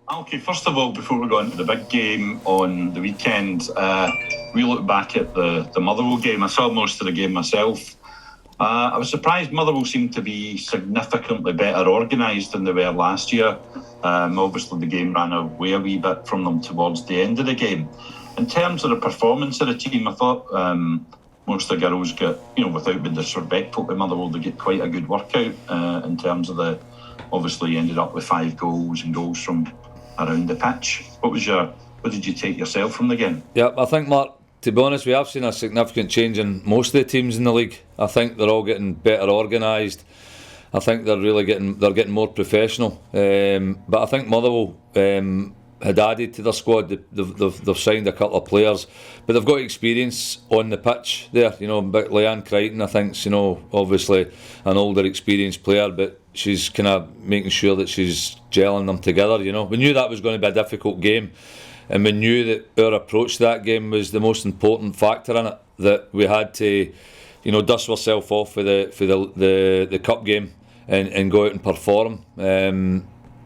Malky, first of all, before we go into the big game on the weekend, we look back at the Motherwell game. I saw most of the game myself. I was surprised Motherwell seemed to be significantly better organised than they were last year. Obviously, the game ran away a wee bit from them towards the end of the game. In terms of the performance of the team, I thought most of the girls got, without being disrespectful to Motherwell, they get quite a good workout in terms of the. Obviously, ended up with 5 goals and goals from around the pitch. What did you take yourself from the game? Yeah, I think, Mark, to be honest, we have seen a significant change in most of the teams in the league. I think they're all getting better organised. I think they're getting more professional. But I think Motherwell had added to their squad. They've signed a couple of players, but they've got experience on the pitch there. Leanne Crichton, I think, obviously an older, experienced player, but she's kind of making sure that she's gelling them together. We knew that was going to be a difficult game, and we knew that our approach to that game was the most important factor in it. That we had to, dust ourselves off for the cup game and go out and perform.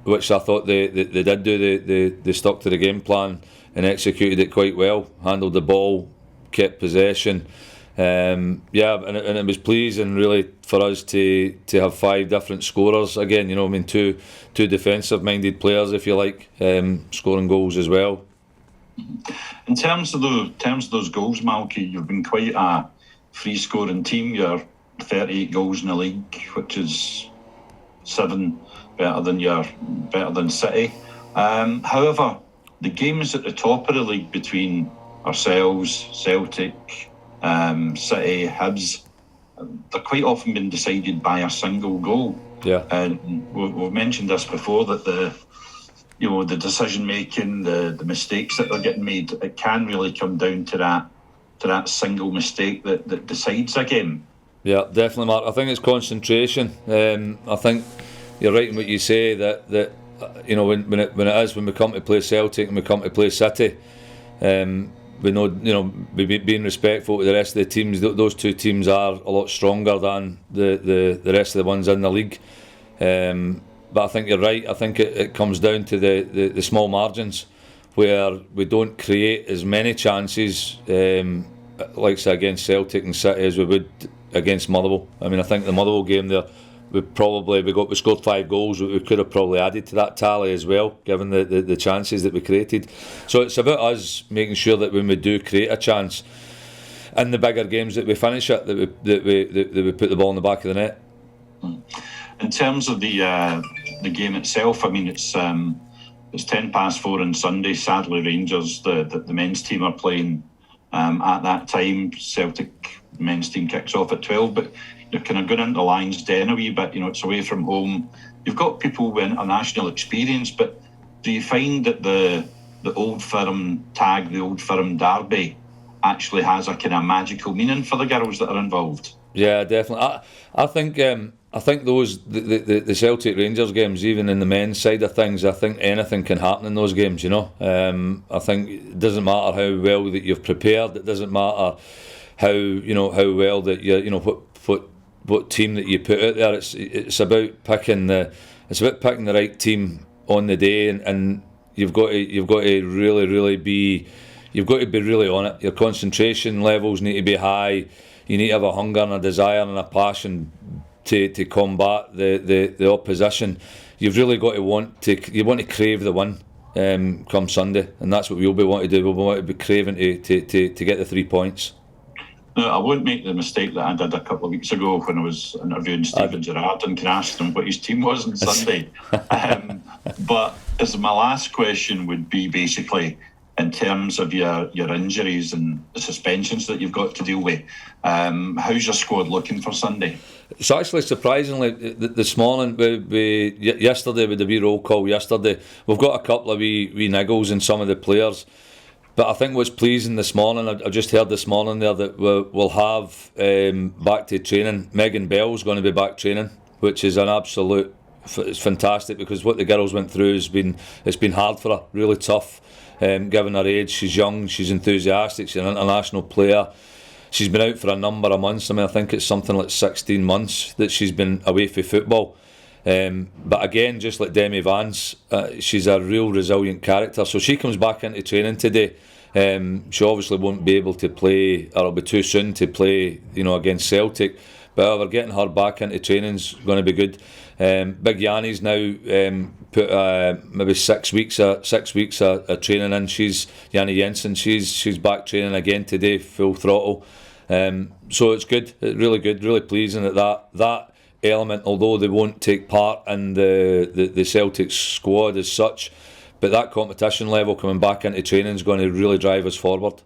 Which I thought they did do. They stuck to the game plan and executed it quite well. Handled the ball, kept possession. And it was pleasing really for us to have 5 different scorers again. Two defensive minded players, if you like, scoring goals as well. In terms of those goals, Malky, you've been quite a free scoring team. You're 38 goals in the league, which is 7 better than City. However, the games at the top of the league between ourselves, Celtic, City, Hibs, they're quite often been decided by a single goal. Yeah. And we've mentioned this before, that the decision making, the mistakes that are getting made, it can really come down to that single mistake that decides a game. Yeah, definitely, Mark. I think it's concentration. I think you're right in what you say that when we come to play Celtic and we come to play City, we know being respectful to the rest of the teams. Those 2 teams are a lot stronger than the rest of the ones in the league. But I think you're right. I think it comes down to the small margins where we don't create as many chances, like say against Celtic and City, as we would against Motherwell. I mean, I think the Motherwell game there, we scored 5 goals. We could have probably added to that tally as well, given the chances that we created. So it's about us making sure that when we do create a chance in the bigger games that we finish it, that we put the ball in the back of the net. In terms of the game itself, I mean, it's 4:10 on Sunday. Sadly, Rangers, the men's team, are playing at that time. Celtic men's team kicks off at 12, but you're kind of going into Lions Den a wee bit. It's away from home. You've got people with international experience, but do you find that the Old Firm tag, the Old Firm derby, actually has a kind of magical meaning for the girls that are involved? Yeah, definitely. I think those the Celtic Rangers games, even in the men's side of things, I think anything can happen in those games. I think it doesn't matter how well that you've prepared. It doesn't matter how well that what team that you put out there. It's about picking the right team on the day, and you've got to really be really on it. Your concentration levels need to be high. You need to have a hunger and a desire and a passion to combat the opposition. You've really got to want to crave the win come Sunday, and that's what we'll be wanting to do. We'll want to be craving to get the 3 points. No, I won't make the mistake that I did a couple of weeks ago when I was interviewing Stephen Gerrard and asked him what his team was on Sunday. But as my last question would be basically, in terms of your injuries and the suspensions that you've got to deal with, how's your squad looking for Sunday? It's actually surprisingly this morning, yesterday with the wee roll call yesterday, we've got a couple of wee niggles in some of the players. But I think what's pleasing this morning, I just heard this morning there that we'll have back to training. Megan Bell's going to be back training, which is an absolute, it's fantastic, because what the girls went through it's been hard for her, really tough. Given her age, she's young, she's enthusiastic, she's an international player. She's been out for a number of months. I mean, I think it's something like 16 months that she's been away from football. But again, just like Demi Vance, she's a real resilient character. So she comes back into training today. She obviously won't be able to play, or it'll be too soon to play, against Celtic. But however, getting her back into training's going to be good. Big Yanni's now put maybe 6 weeks of training in. Yanni Jensen. She's back training again today, full throttle. So it's good, really good, really pleasing that element. Although they won't take part in the Celtic squad as such, but that competition level coming back into training is going to really drive us forward.